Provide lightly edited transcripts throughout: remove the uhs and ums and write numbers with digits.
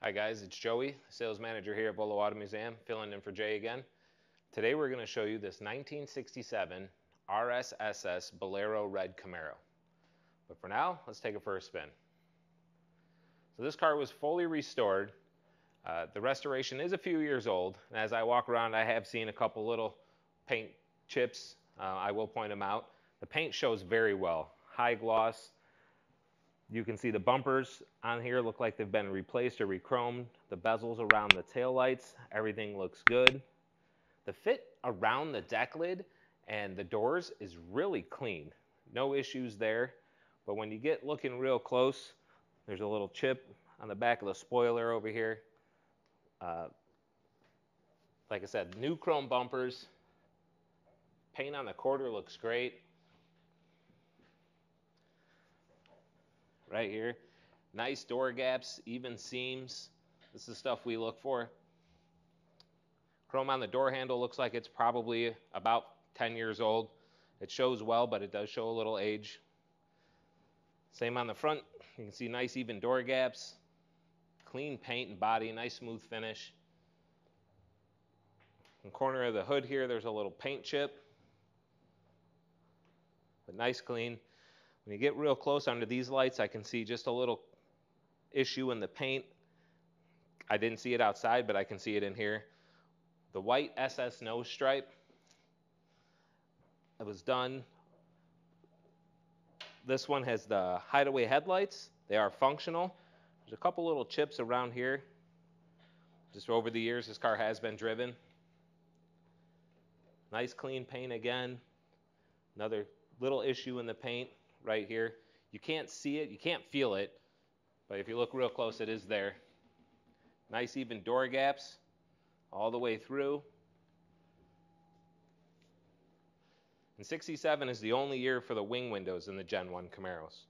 Hi guys, it's Joey, sales manager here at Volo Auto Museum, filling in for Jay again. Today we're going to show you this 1967 RSSS Bolero red Camaro. But for now, let's take it for a spin. So this car was fully restored. The restoration is a few years old, and as I walk around I have seen a couple little paint chips. I will point them out. The paint shows very well, high gloss. You can see the bumpers on here look like they've been replaced or re-chromed. The bezels around the taillights, everything looks good. The fit around the deck lid and the doors is really clean. No issues there. But when you get looking real close, there's a little chip on the back of the spoiler over here. Like I said, new chrome bumpers. Paint on the quarter looks great. Right here, nice door gaps, even seams. This is stuff we look for. Chrome on the door handle looks like it's probably about 10 years old. It shows well, but it does show a little age. Same on the front. You can see nice even door gaps, clean paint and body, nice smooth finish. In the corner of the hood here, there's a little paint chip, but nice clean. When you get real close under these lights, I can see just a little issue in the paint. I didn't see it outside, but I can see it in here. The white SS nose stripe, it was done. This one has the hideaway headlights. They are functional. There's a couple little chips around here. Just over the years, this car has been driven. Nice clean paint again. Another little issue in the paint right here. You can't see it, you can't feel it, but if you look real close, it is there. Nice even door gaps all the way through. And 67 is the only year for the wing windows in the Gen 1 Camaros.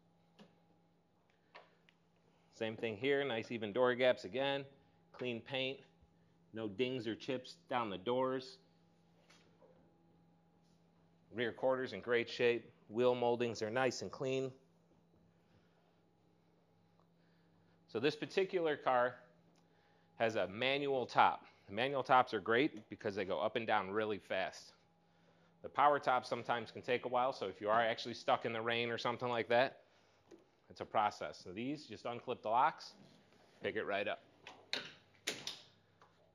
Same thing here, nice even door gaps again, clean paint, no dings or chips down the doors. Rear quarters in great shape. Wheel moldings are nice and clean. So this particular car has a manual top. The manual tops are great because they go up and down really fast. The power top sometimes can take a while, so if you are actually stuck in the rain or something like that, it's a process. So these, just unclip the locks, pick it right up.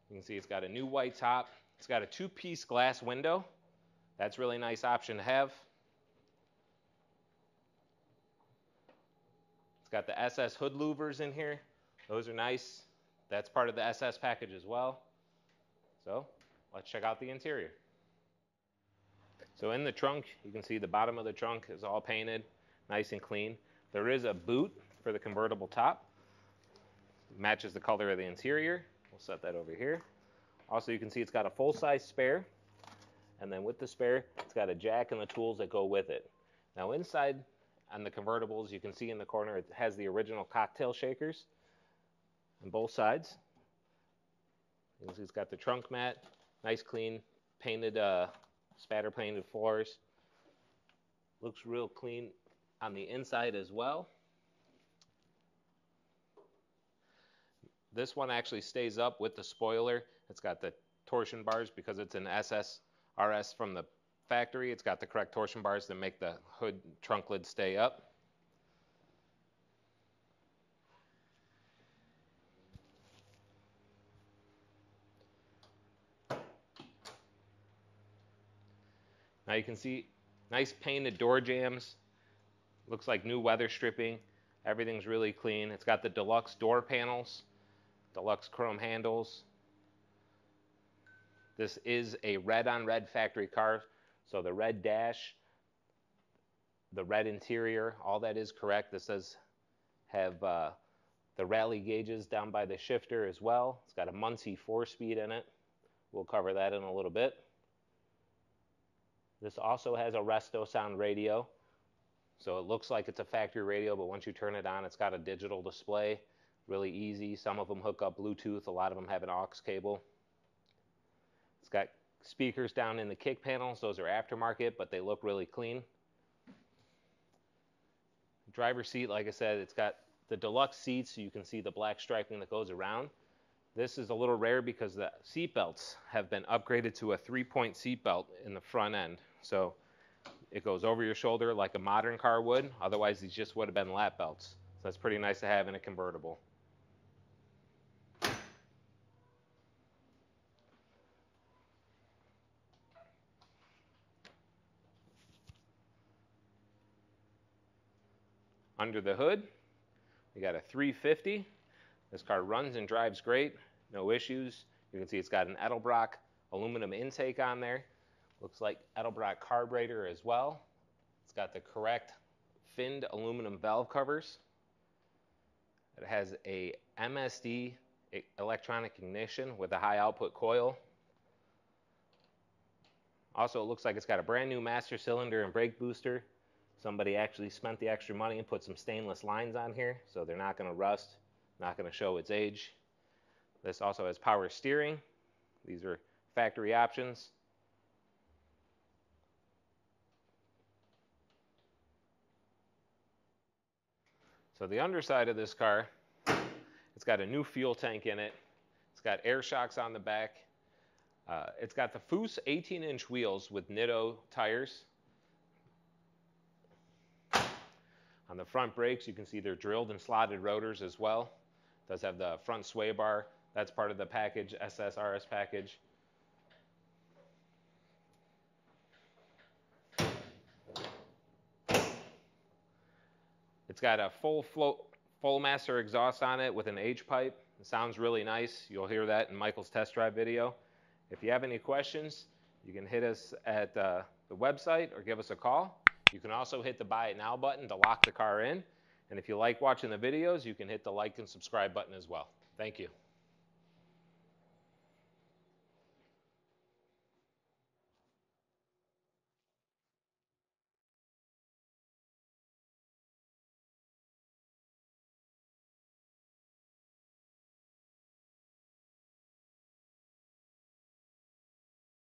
You can see it's got a new white top. It's got a two-piece glass window. That's a really nice option to have. It's got the SS hood louvers in here. Those are nice. That's part of the SS package as well. So let's check out the interior. So in the trunk, you can see the bottom of the trunk is all painted, nice and clean. There is a boot for the convertible top. Matches the color of the interior. We'll set that over here. Also, you can see it's got a full-size spare. And then with the spare, it's got a jack and the tools that go with it. Now inside on the convertibles, you can see in the corner it has the original cocktail shakers on both sides. You can see it's got the trunk mat, nice clean painted, spatter painted floors. Looks real clean on the inside as well. This one actually stays up with the spoiler. It's got the torsion bars because it's an SS RS from the factory. It's got the correct torsion bars that make the hood trunk lid stay up. Now you can see nice painted door jambs. Looks like new weather stripping. Everything's really clean. It's got the deluxe door panels, deluxe chrome handles. This is a red on red factory car, so the red dash, the red interior, all that is correct. This does have the rally gauges down by the shifter as well. It's got a Muncie 4-speed in it. We'll cover that in a little bit. This also has a Resto sound radio, so it looks like it's a factory radio, but once you turn it on, it's got a digital display. Really easy. Some of them hook up Bluetooth. A lot of them have an aux cable. It's got speakers down in the kick panels. Those are aftermarket, but they look really clean. Driver's seat, like I said, it's got the deluxe seats, so you can see the black striping that goes around. This is a little rare because the seat belts have been upgraded to a 3-point seat belt in the front end. So it goes over your shoulder like a modern car would. Otherwise, these just would have been lap belts. So that's pretty nice to have in a convertible. Under the hood, we got a 350. This car runs and drives great, no issues. You can see it's got an Edelbrock aluminum intake on there. Looks like Edelbrock carburetor as well. It's got the correct finned aluminum valve covers. It has a MSD electronic ignition with a high output coil. Also, it looks like it's got a brand new master cylinder and brake booster. Somebody actually spent the extra money and put some stainless lines on here, so they're not going to rust, not going to show its age. This also has power steering. These are factory options. So the underside of this car, it's got a new fuel tank in it. It's got air shocks on the back. It's got the Foose 18-inch wheels with Nitto tires. On the front brakes, you can see they're drilled and slotted rotors as well. It does have the front sway bar. That's part of the package, SSRS package. It's got a full master exhaust on it with an H pipe. It sounds really nice. You'll hear that in Michael's test drive video. If you have any questions, you can hit us at the website or give us a call. You can also hit the Buy It Now button to lock the car in. And if you like watching the videos, you can hit the like and subscribe button as well. Thank you.